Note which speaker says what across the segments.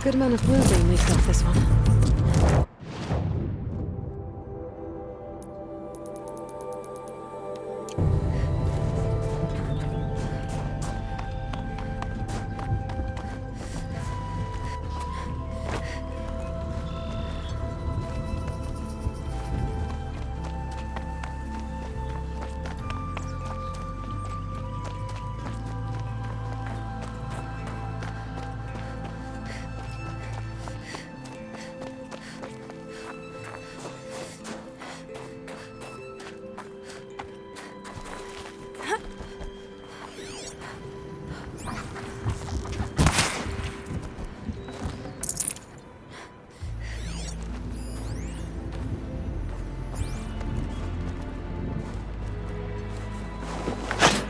Speaker 1: Good amount of blue being leaked off this one.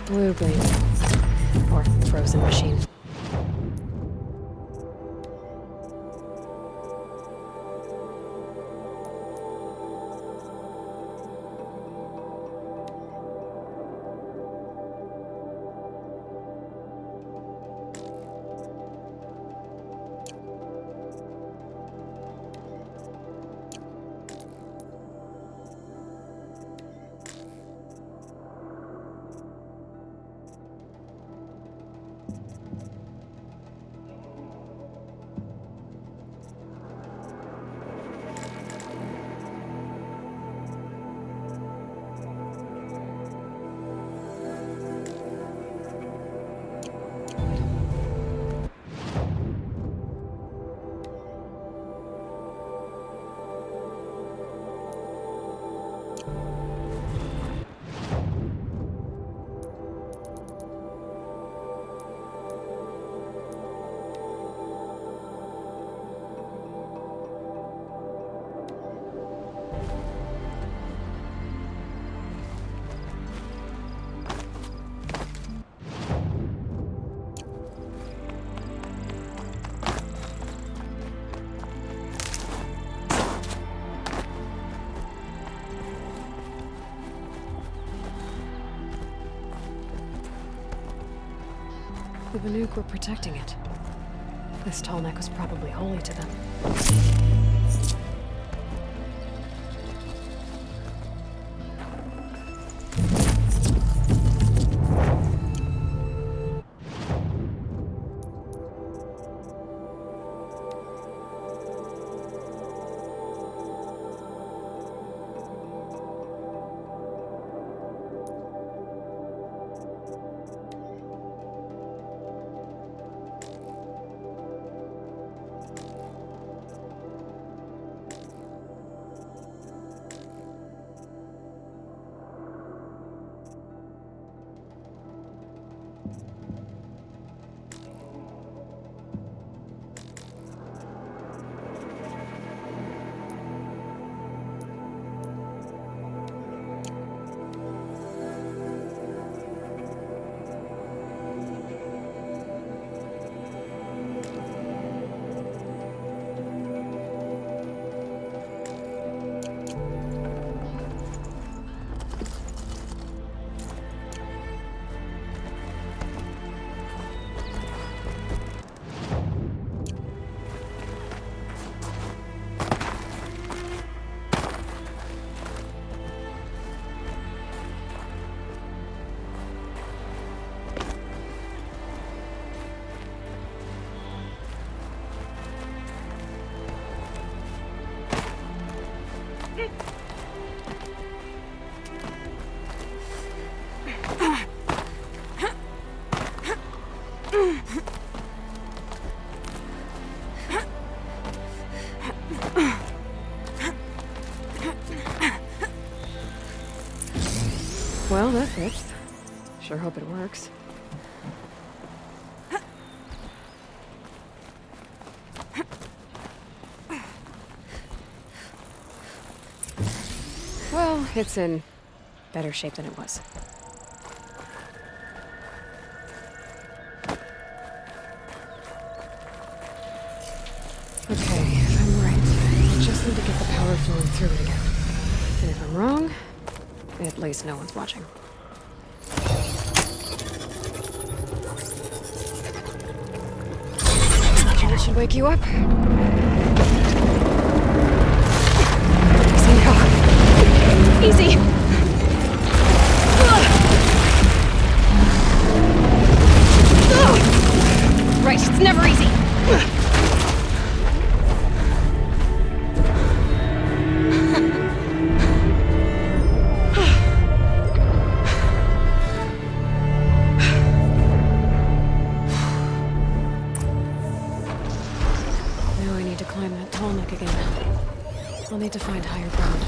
Speaker 1: Blue bleed. Or frozen machine. The Banuk were protecting it. This tall neck was probably holy to them. Well, that fits. Sure hope it works. Well, it's in better shape than it was. Okay, if I'm right, I just need to get the power flowing through it again. And if I'm wrong, at least no one's watching. should wake you up. Easy now. Easy! Right, it's never easy. Now I need to climb that tall neck again. I'll need to find higher ground.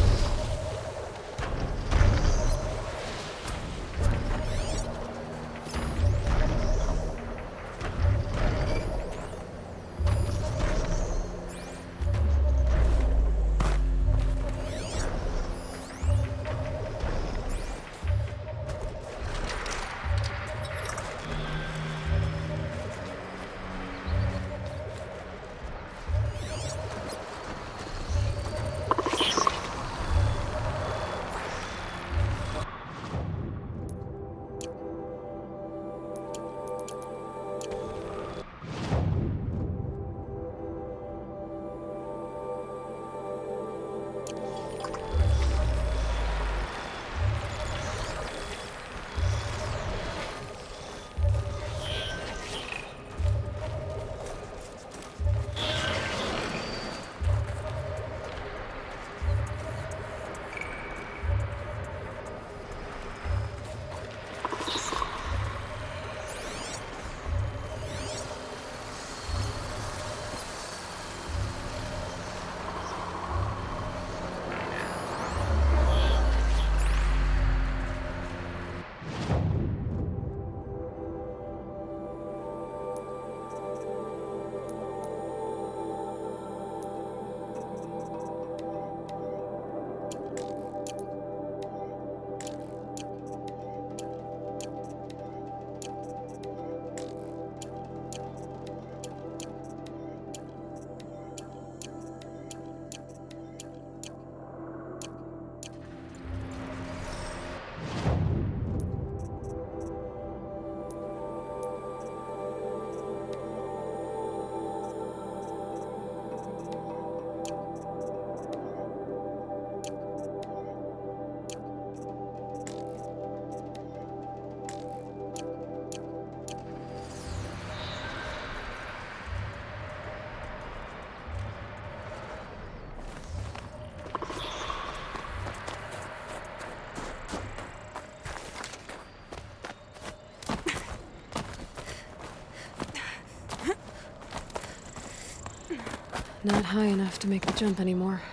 Speaker 1: Not high enough to make the jump anymore.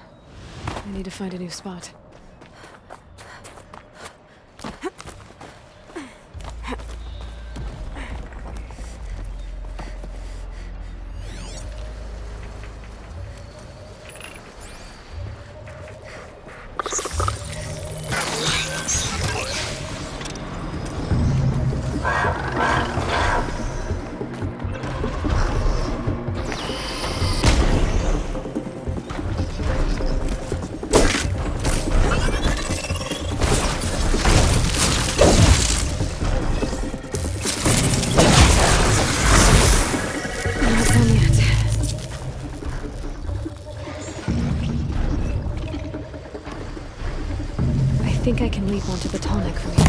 Speaker 1: I need to find a new spot. I think I can leap onto the tonic from here.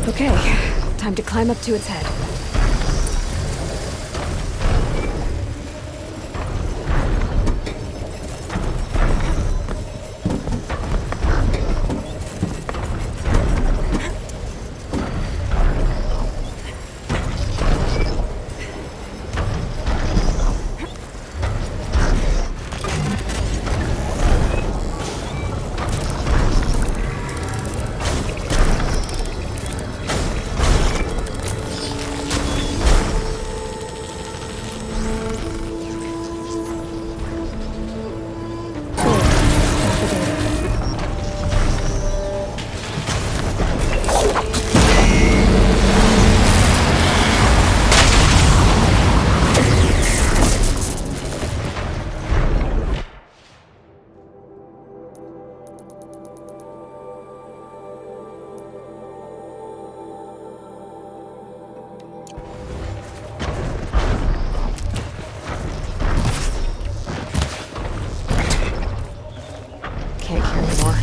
Speaker 1: Okay, time to climb up to its head. Can't carry more.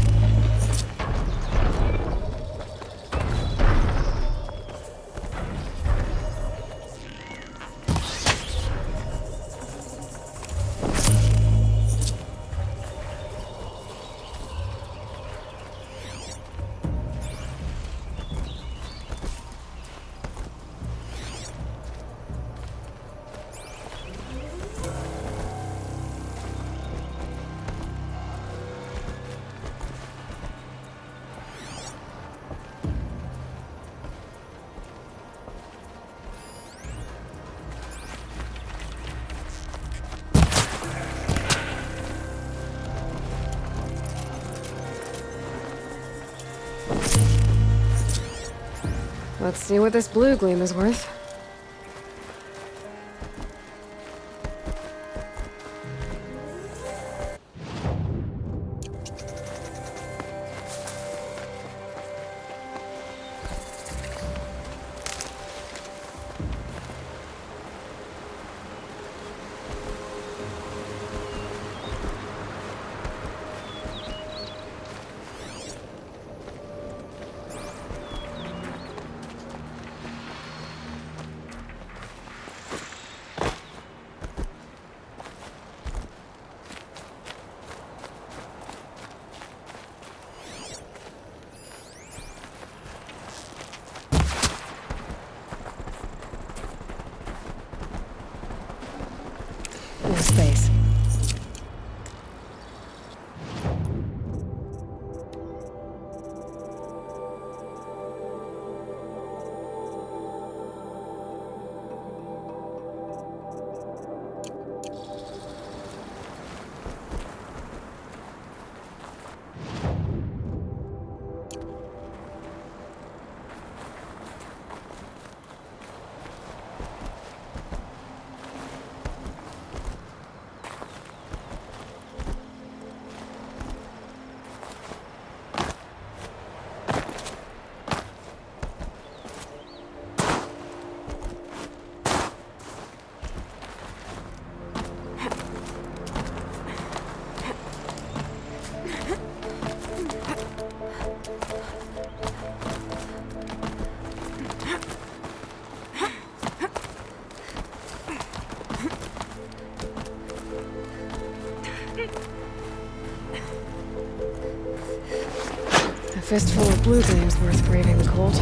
Speaker 1: Let's see what this blue gleam is worth. No space. fistful of blue gleam's worth braving the cold.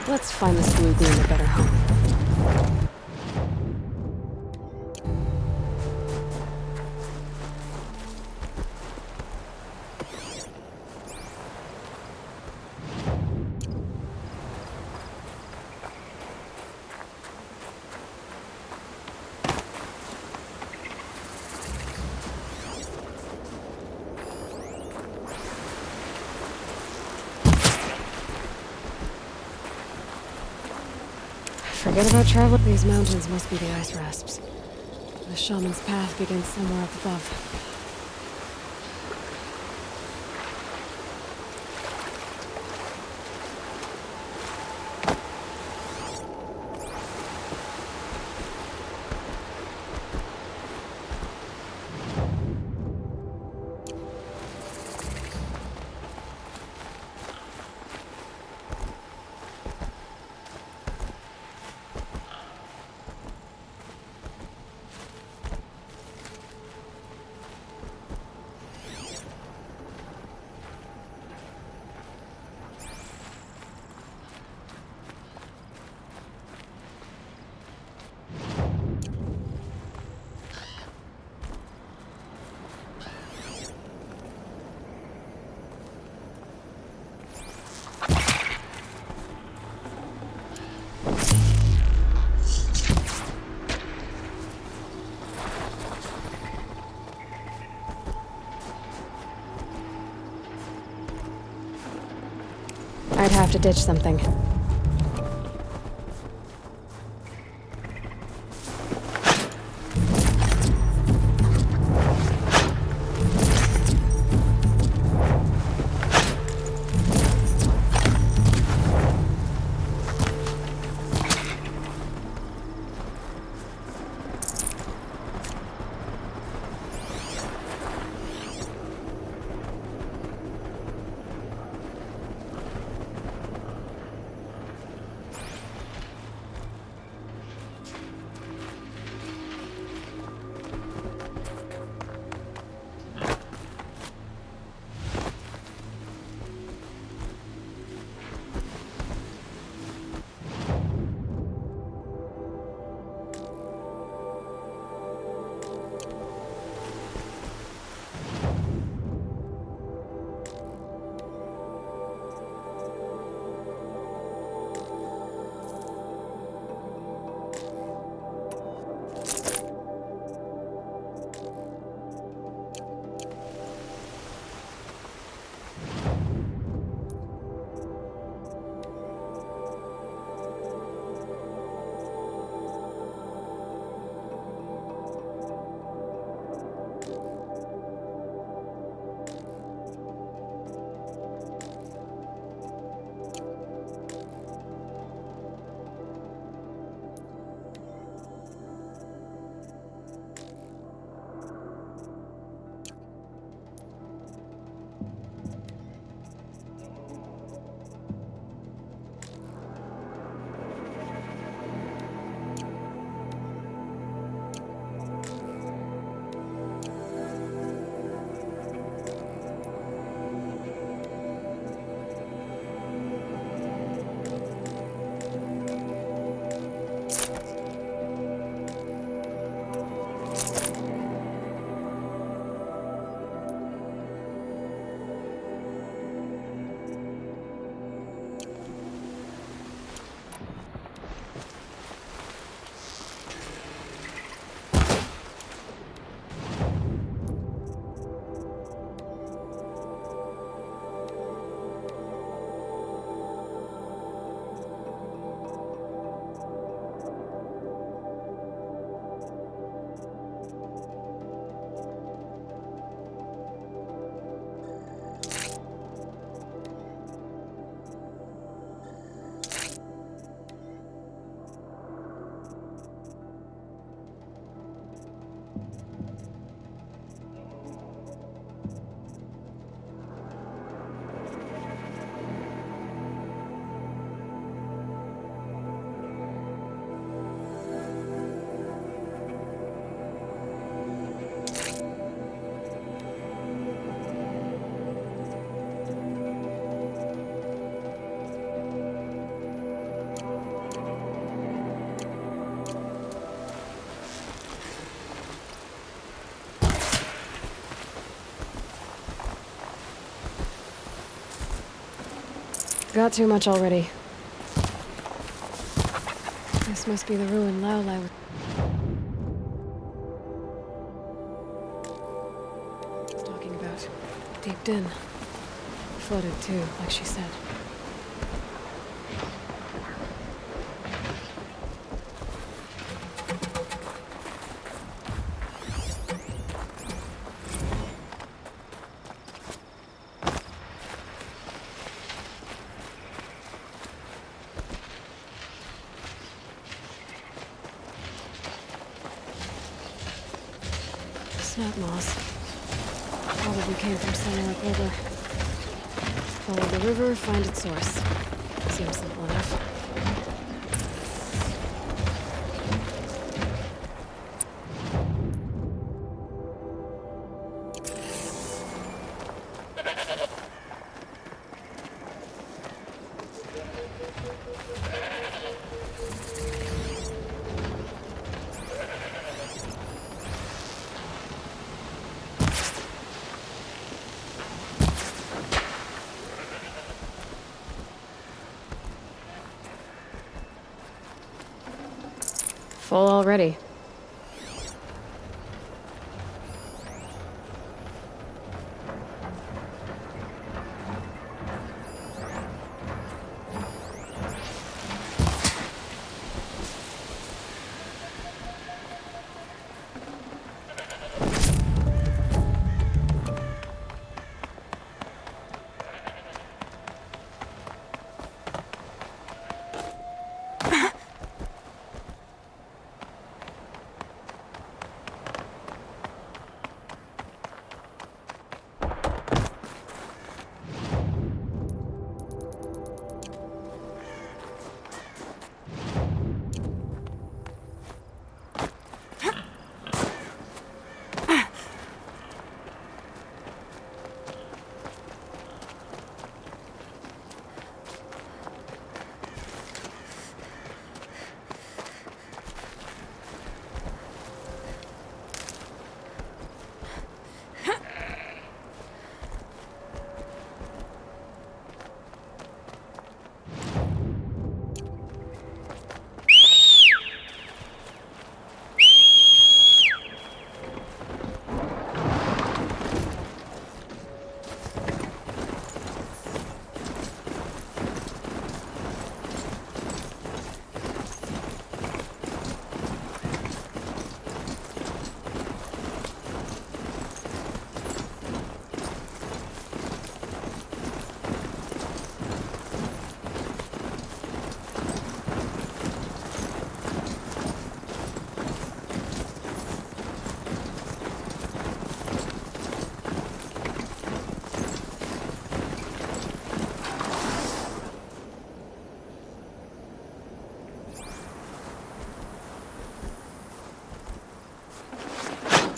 Speaker 1: Let's find this blue gleam a better home. Forget about travel. These mountains must be the ice rasps. The shaman's path begins somewhere up above. I'd have to ditch something. Got too much already. This must be the ruin Lao Lai was talking about. Deep in. Flooded too, like she said. Snap moss. Probably came from somewhere upriver. Follow the river, find its source. Seems simple enough. Full already.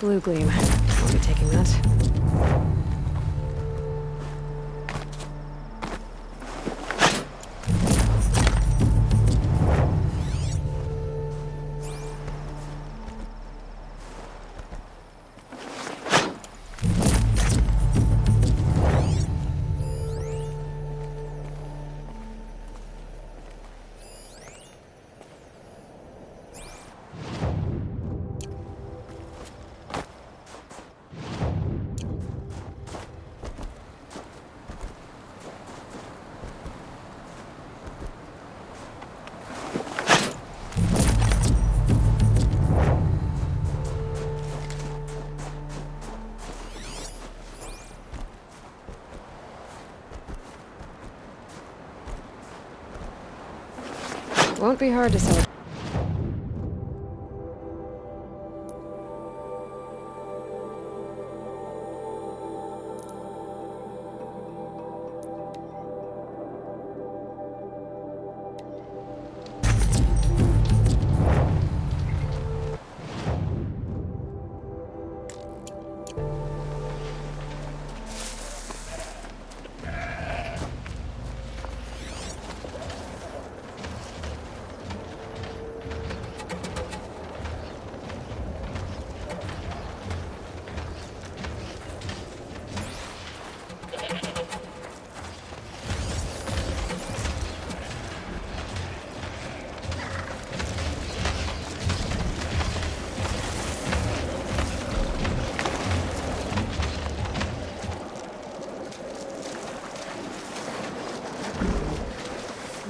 Speaker 1: Blue gleam. I'll be taking that. Won't be hard to sell.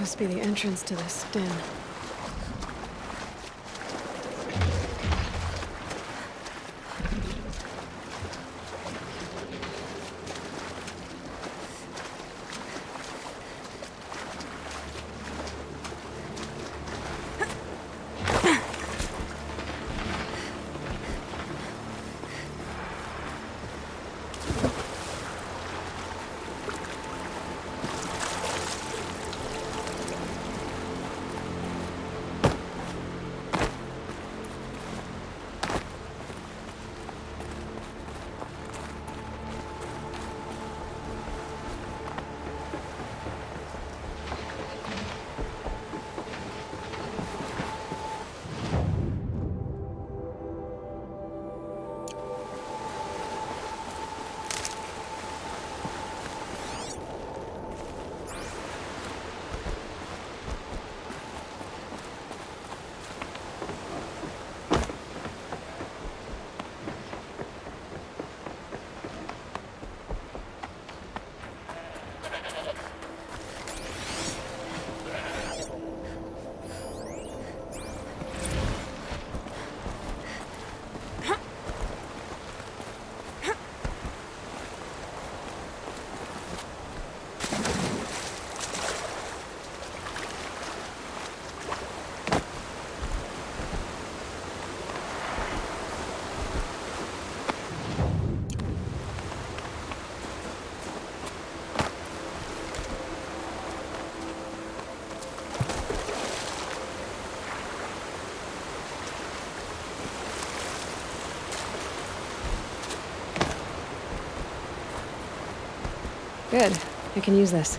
Speaker 1: Must be the entrance to this den. Good. I can use this.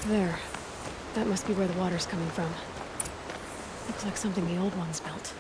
Speaker 1: There. That must be where the water's coming from. Looks like something the old ones built.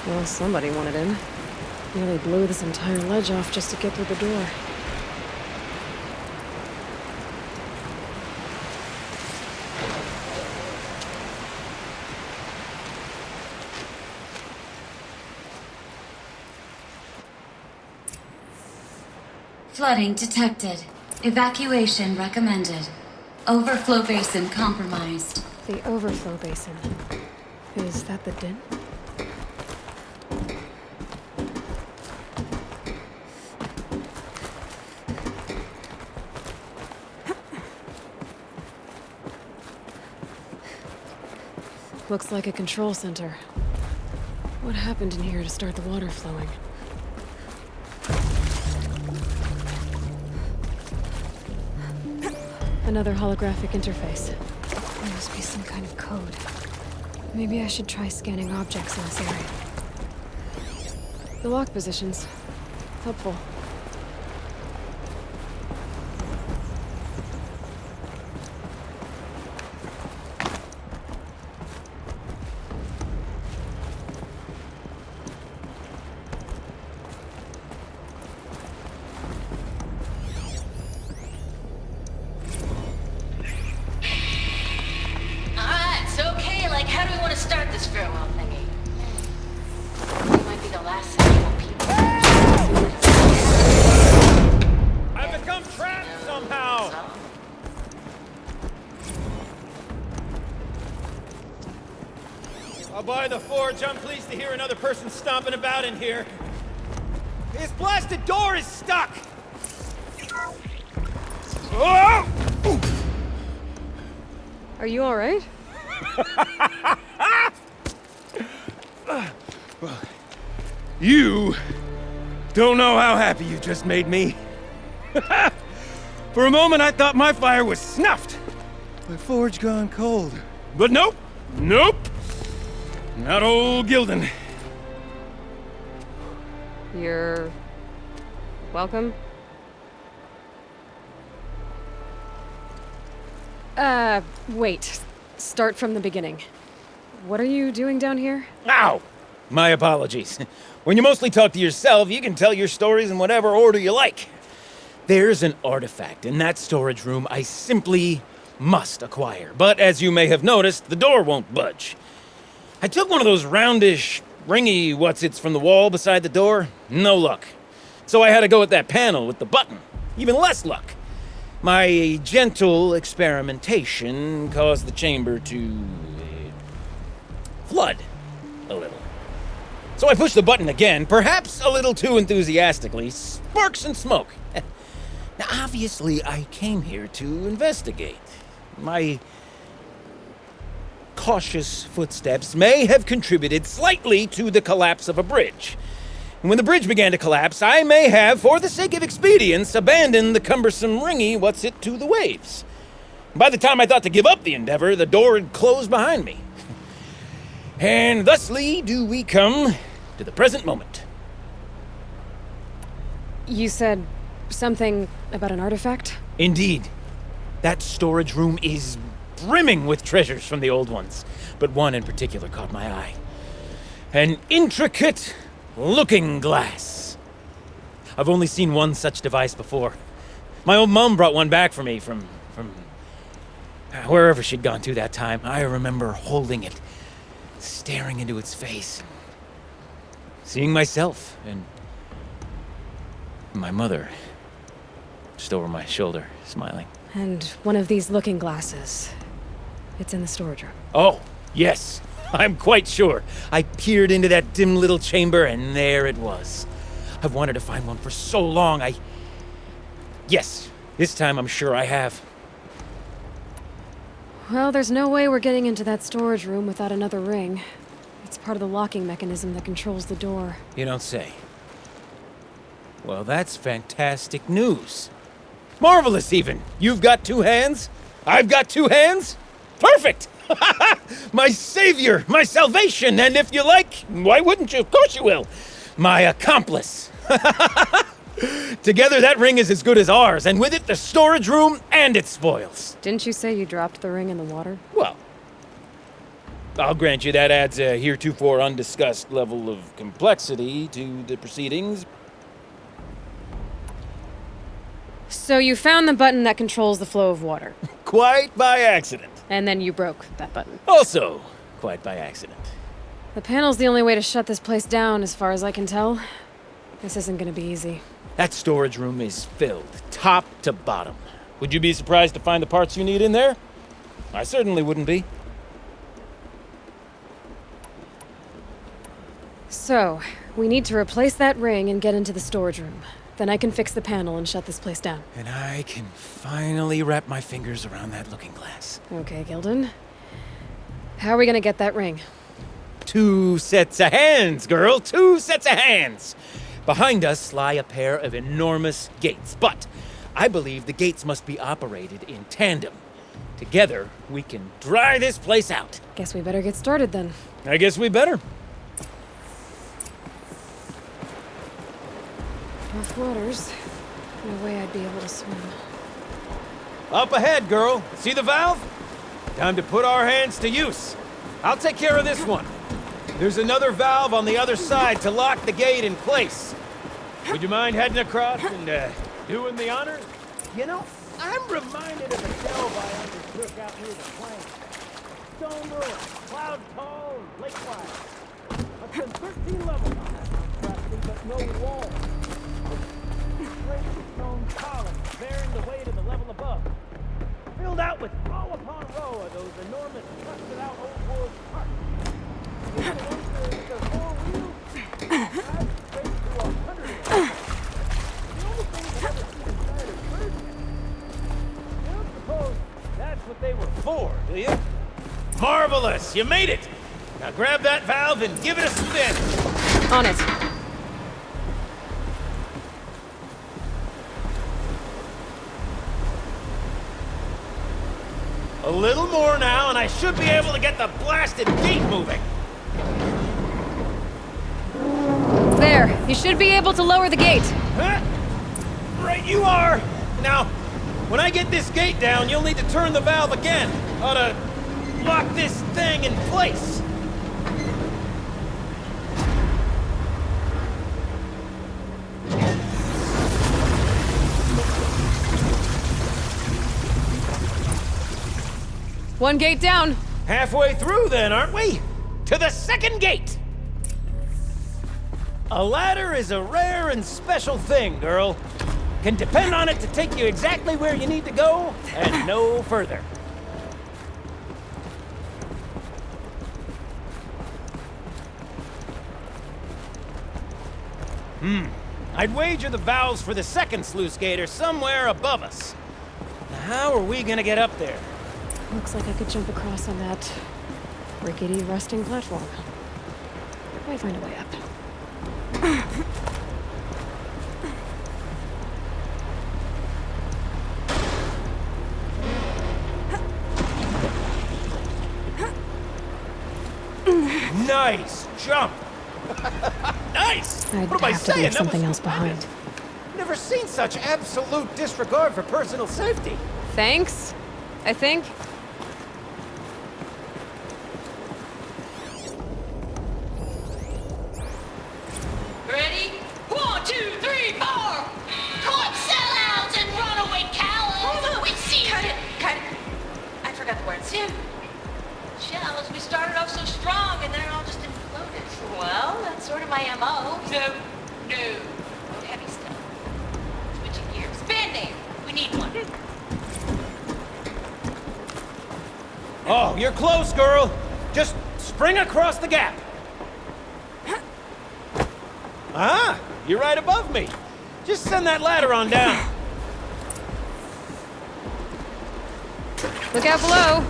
Speaker 1: Well, somebody wanted in. Nearly blew this entire ledge off just to get through the door.
Speaker 2: Flooding detected. Evacuation recommended. Overflow basin compromised.
Speaker 1: The overflow basin. Is that the den? Looks like a control center. What happened in here to start the water flowing? Another holographic interface. There must be some kind of code. Maybe I should try scanning objects in this area. The lock positions. Helpful.
Speaker 3: I'll buy the forge. I'm pleased to hear another person stomping about in here. This blasted door is stuck! Oh!
Speaker 1: Are you alright?
Speaker 3: You don't know how happy you just made me. For a moment, I thought my fire was snuffed. My forge gone cold. But nope. Nope. Not old Gildan.
Speaker 1: You're... welcome? Wait. Start from the beginning. What are you doing down here?
Speaker 3: Ow! My apologies. When you mostly talk to yourself, you can tell your stories in whatever order you like. There's an artifact in that storage room I simply must acquire. But as you may have noticed, the door won't budge. I took one of those roundish, ringy what's-its from the wall beside the door. No luck. So I had to go with that panel with the button. Even less luck. My gentle experimentation caused the chamber to... flood a little. So I pushed the button again, perhaps a little too enthusiastically. Sparks and smoke. Now, obviously, I came here to investigate. My cautious footsteps may have contributed slightly to the collapse of a bridge. And when the bridge began to collapse, I may have, for the sake of expedience, abandoned the cumbersome ringy what's-it to the waves. By the time I thought to give up the endeavor, the door had closed behind me. And thusly do we come to the present moment.
Speaker 1: You said something about an artifact?
Speaker 3: Indeed. That storage room is brimming with treasures from the old ones, but one in particular caught my eye. An intricate looking glass. I've only seen one such device before. My old mum brought one back for me from wherever she'd gone to that time. I remember holding it, staring into its face, seeing myself and my mother just over my shoulder, smiling.
Speaker 1: And one of these looking glasses. It's in the storage room.
Speaker 3: Oh, yes. I'm quite sure. I peered into that dim little chamber, and there it was. I've wanted to find one for so long, Yes, this time I'm sure I have.
Speaker 1: Well, there's no way we're getting into that storage room without another ring. It's part of the locking mechanism that controls the door.
Speaker 3: You don't say. Well, that's fantastic news. Marvelous, even. You've got two hands. I've got two hands. Perfect! My savior, my salvation, and if you like, why wouldn't you? Of course you will. My accomplice. Together, that ring is as good as ours, and with it, the storage room and its spoils.
Speaker 1: Didn't you say you dropped the ring in the water?
Speaker 3: Well, I'll grant you that adds a heretofore undiscussed level of complexity to the proceedings.
Speaker 1: So you found the button that controls the flow of water.
Speaker 3: Quite by accident.
Speaker 1: And then you broke that button.
Speaker 3: Also, quite by accident.
Speaker 1: The panel's the only way to shut this place down, as far as I can tell. This isn't gonna be easy.
Speaker 3: That storage room is filled, top to bottom. Would you be surprised to find the parts you need in there? I certainly wouldn't be.
Speaker 1: So, we need to replace that ring and get into the storage room. Then I can fix the panel and shut this place down.
Speaker 3: And I can finally wrap my fingers around that looking glass.
Speaker 1: Okay, Gildan. How are we gonna get that ring?
Speaker 3: 2 sets of hands, girl! 2 sets of hands! Behind us lie a pair of enormous gates, but I believe the gates must be operated in tandem. Together, we can dry this place out.
Speaker 1: Guess we better get started then.
Speaker 3: I guess we better.
Speaker 1: Rough waters. No way I'd be able to swim.
Speaker 3: Up ahead, girl. See the valve? Time to put our hands to use. I'll take care of this one. There's another valve on the other side to lock the gate in place. Would you mind heading across and doing the honors? You know, I'm reminded of a delve I undertook out near the plant. Stone ruin, cloud tall, and lake wide. I've done 13 levels on that monstrosity, but no wall. Straight stone columns bearing the weight of the level above. Filled out with row upon row of those enormous, rusted out old world parts. That's what they were for, do you? Marvelous! You made it! Now grab that valve and give it a spin!
Speaker 1: On it.
Speaker 3: A little more now, and I should be able to get the blasted gate moving!
Speaker 1: There. You should be able to lower the gate.
Speaker 3: Huh? Right you are! Now, when I get this gate down, you'll need to turn the valve again. Ought to lock this thing in place.
Speaker 1: One gate down.
Speaker 3: Halfway through then, aren't we? To the second gate! A ladder is a rare and special thing, girl. Can depend on it to take you exactly where you need to go, and no further. I'd wager the valves for the second sluice gate are somewhere above us. Now, how are we gonna get up there?
Speaker 1: Looks like I could jump across on that rickety rusting platform. Might find a way up.
Speaker 3: Nice jump! Nice!
Speaker 1: I'd
Speaker 3: What am I
Speaker 1: have to
Speaker 3: saying?
Speaker 1: leave
Speaker 3: That
Speaker 1: something
Speaker 3: was
Speaker 1: else behind.
Speaker 3: Never seen such absolute disregard for personal safety.
Speaker 1: Thanks, I think.
Speaker 4: Ready? 1, 2, 3, 4! Caught sellouts and runaway cowards! We see
Speaker 5: Cut it! I forgot the words.
Speaker 4: Shells, we started off so strong and then it all just imploded.
Speaker 5: Well, that's sort of my MO.
Speaker 4: No. No heavy stuff. Switching gears. Band-aid! We need one.
Speaker 3: Oh, you're close, girl. Just spring across the gap. Ah, you're right above me. Just send that ladder on down.
Speaker 1: Look out below.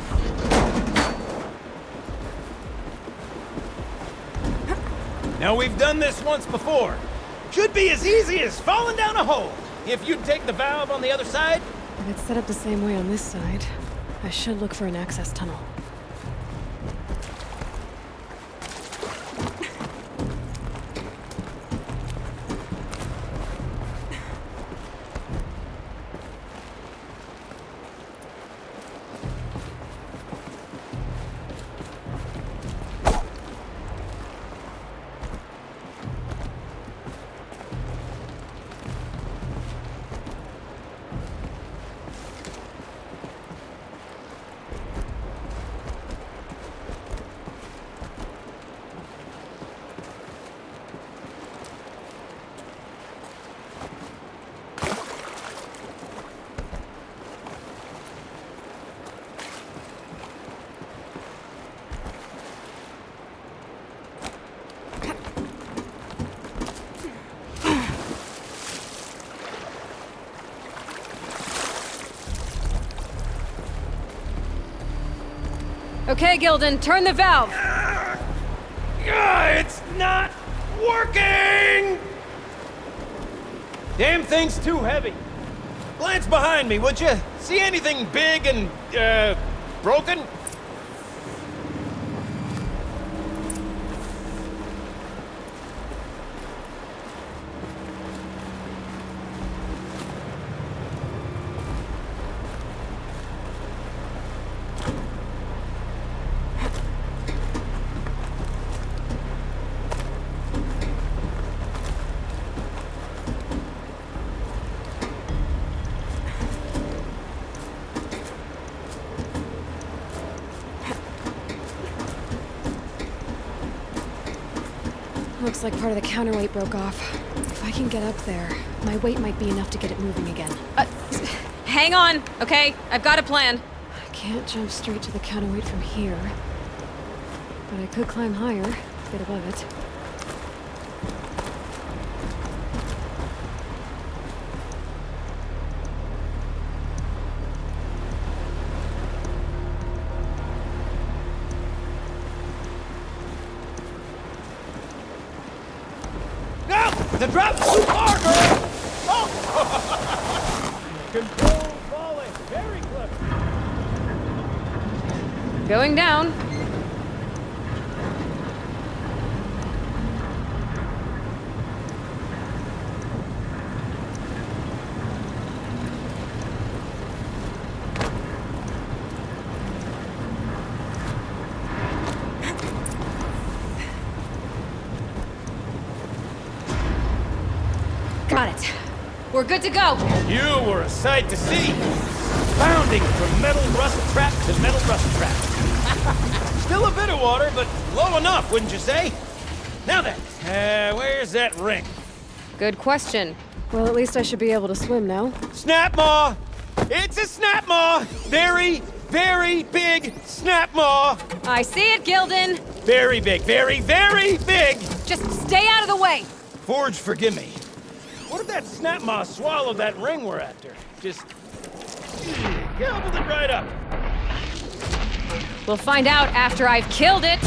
Speaker 3: Now, we've done this once before. Should be as easy as falling down a hole. If you'd take the valve on the other side.
Speaker 1: If it's set up the same way on this side, I should look for an access tunnel. Okay, Gildan, turn the valve!
Speaker 3: It's not working! Damn thing's too heavy. Glance behind me, would you? See anything big and, broken?
Speaker 1: Looks like part of the counterweight broke off. If I can get up there, my weight might be enough to get it moving again. Hang on, okay? I've got a plan. I can't jump straight to the counterweight from here. but I could climb higher, get above it.
Speaker 3: No! The drop's too far, girl! Oh! Control falling. Very clever.
Speaker 1: Going down. Got it. We're good to go.
Speaker 3: You were a sight to see. Bounding from metal rust trap to metal rust trap. Still a bit of water, but low enough, wouldn't you say? Now then, where's that ring?
Speaker 1: Good question. Well, at least I should be able to swim now.
Speaker 3: Snap maw! It's a snap maw! Very, very big snap maw!
Speaker 1: I see it, Gildan.
Speaker 3: Very big, very, very big!
Speaker 1: Just stay out of the way.
Speaker 3: Forge, forgive me. What if that snap maw swallowed that ring we're after? Just gobbled it right up.
Speaker 1: We'll find out after I've killed it.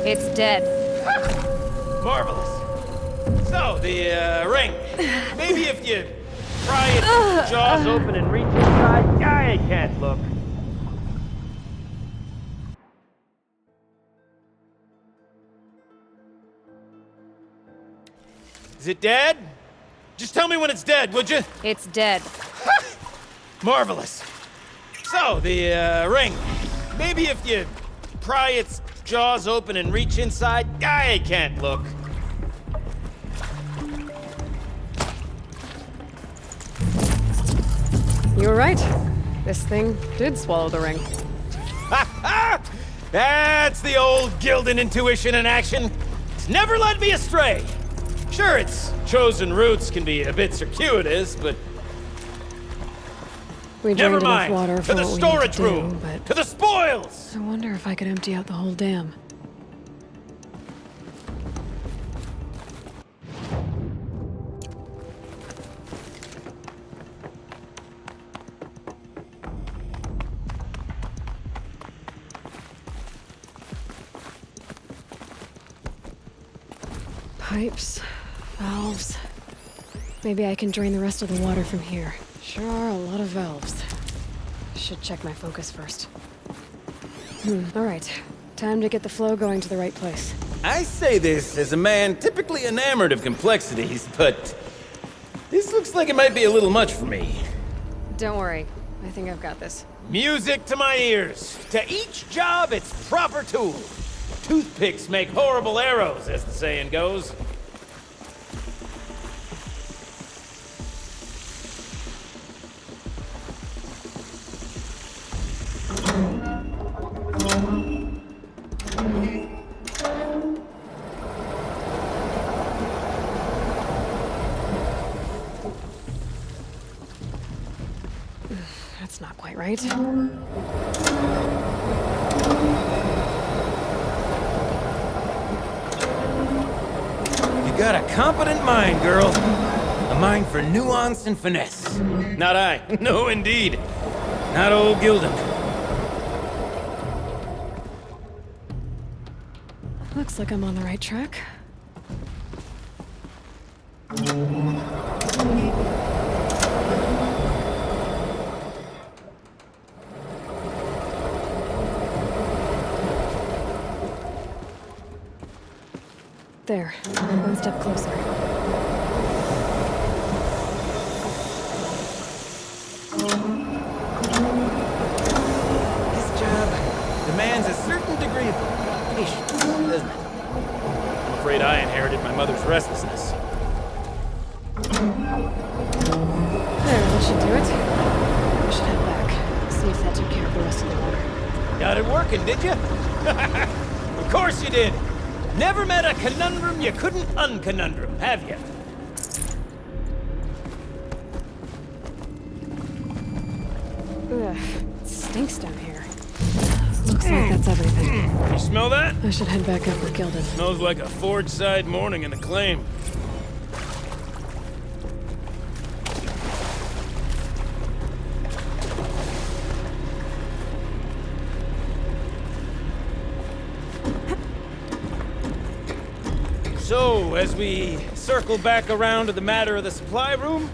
Speaker 1: It's dead.
Speaker 3: Marvelous. So, the ring. Maybe if you pry its jaws open and reach inside, I can't look. Is it dead? Just tell me when it's dead, would you?
Speaker 1: It's dead.
Speaker 3: Marvelous. So, the ring. Maybe if you pry its jaws open and reach inside, I can't look.
Speaker 1: You were right. This thing did swallow the ring.
Speaker 3: Ha ha! That's the old Gildan intuition in action. It's never led me astray. Sure, its chosen routes can be a bit circuitous, but
Speaker 1: We
Speaker 3: never
Speaker 1: drained enough
Speaker 3: mind.
Speaker 1: water
Speaker 3: To
Speaker 1: for
Speaker 3: the
Speaker 1: what we
Speaker 3: storage
Speaker 1: need to do,
Speaker 3: room.
Speaker 1: but
Speaker 3: To the spoils.
Speaker 1: I wonder if I could empty out the whole dam. Pipes, valves. Maybe I can drain the rest of the water from here. Sure are a lot of valves. Should check my focus first. All right. Time to get the flow going to the right place.
Speaker 3: I say this as a man typically enamored of complexities, but this looks like it might be a little much for me.
Speaker 1: Don't worry. I think I've got this.
Speaker 3: Music to my ears. To each job, its proper tool. Toothpicks make horrible arrows, as the saying goes.
Speaker 1: That's not quite right.
Speaker 3: You got a competent mind, girl. A mind for nuance and finesse. Not I. No, indeed. Not old Gildan.
Speaker 1: Looks like I'm on the right track. There, one step closer.
Speaker 3: This job demands a certain degree of patience, doesn't it? I'm afraid I inherited my mother's restlessness.
Speaker 1: There, that should do it. I should head back. See if that took care of the rest of the water.
Speaker 3: Got it working, did you? Of course you did. Never met a conundrum you couldn't unconundrum, have you?
Speaker 1: Ugh, it stinks down here. Looks like that's everything.
Speaker 3: You smell that?
Speaker 1: I should head back up with Gildan.
Speaker 3: Smells like a forge-side morning in Acclaim. So, as we circle back around to the matter of the supply room...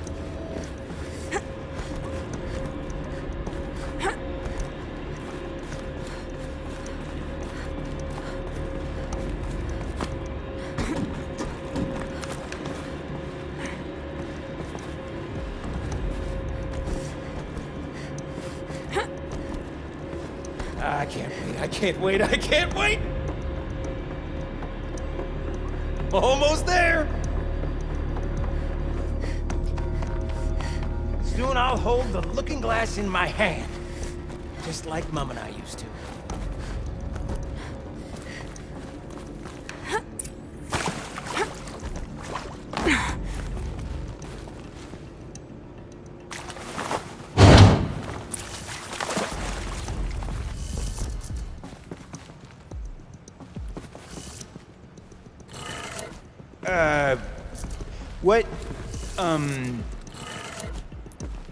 Speaker 3: I can't wait! Almost there! Soon I'll hold the looking glass in my hand, just like Mum and I used to.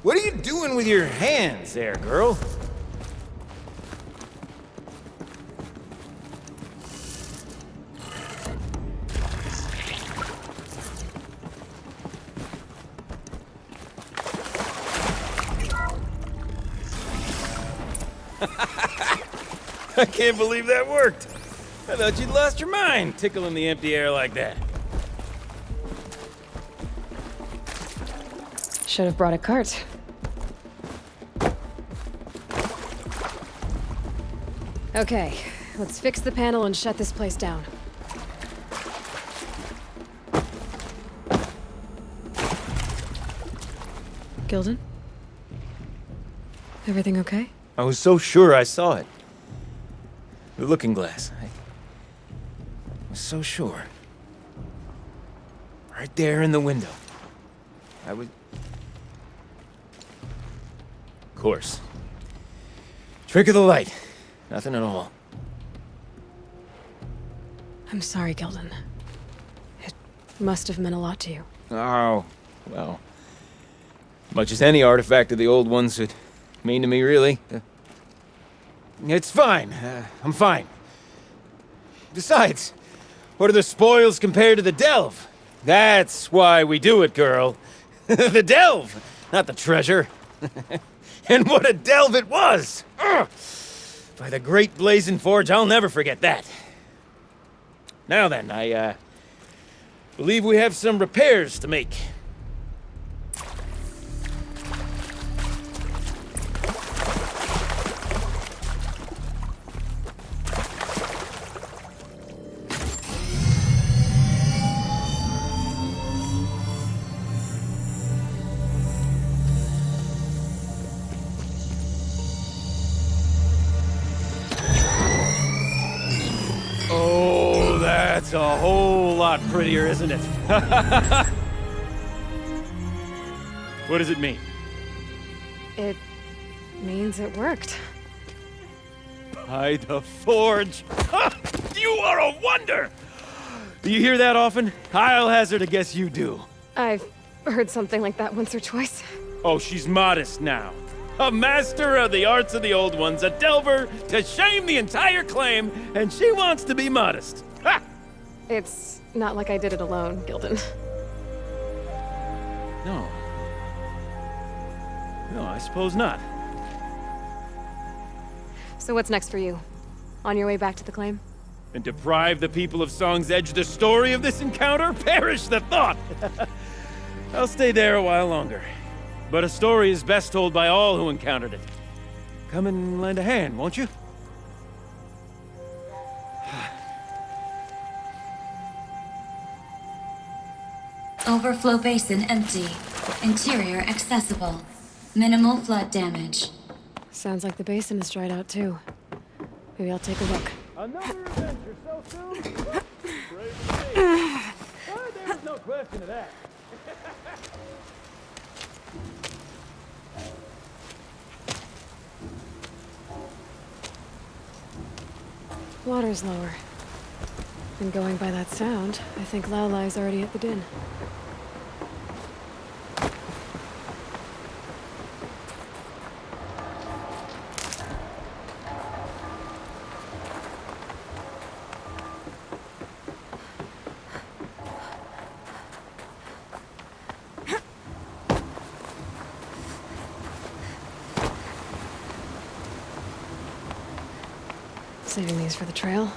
Speaker 3: What are you doing with your hands there, girl? I can't believe that worked. I thought you'd lost your mind, tickling the empty air like that.
Speaker 1: Should have brought a cart. Okay, let's fix the panel and shut this place down. Gildan? Everything okay?
Speaker 3: I was so sure I saw it. The looking glass. I was so sure. Right there in the window. I was... Of course. Trick of the light. Nothing at all.
Speaker 1: I'm sorry, Gildan. It must have meant a lot to you.
Speaker 3: Oh, well. Much as any artifact of the old ones would mean to me, really. It's fine. I'm fine. Besides, what are the spoils compared to the delve? That's why we do it, girl. The delve, not the treasure. And what a delve it was! Ugh. By the great blazing forge, I'll never forget that. Now then, I believe we have some repairs to make. Oh, that's a whole lot prettier, isn't it? What does it mean?
Speaker 1: It Means it worked.
Speaker 3: By the forge! Ha! You are a wonder! Do you hear that often? I'll hazard a guess you do.
Speaker 1: I've heard something like that once or twice.
Speaker 3: Oh, she's modest now. A master of the arts of the old ones, a delver to shame the entire claim, and she wants to be modest. Ha!
Speaker 1: It's not like I did it alone, Gildan.
Speaker 3: No. No, I suppose not.
Speaker 1: So what's next for you? On your way back to the claim?
Speaker 3: And deprive the people of Song's Edge the story of this encounter? Perish the thought! I'll stay there a while longer. But a story is best told by all who encountered it. Come and lend a hand, won't you?
Speaker 2: Overflow basin empty. Interior accessible. Minimal flood damage.
Speaker 1: Sounds like the basin is dried out too. Maybe I'll take a look.
Speaker 3: Another adventure so soon? There's no question of that.
Speaker 1: Water's lower. And going by that sound, I think Laolai's already at the din. Saving these for the trail.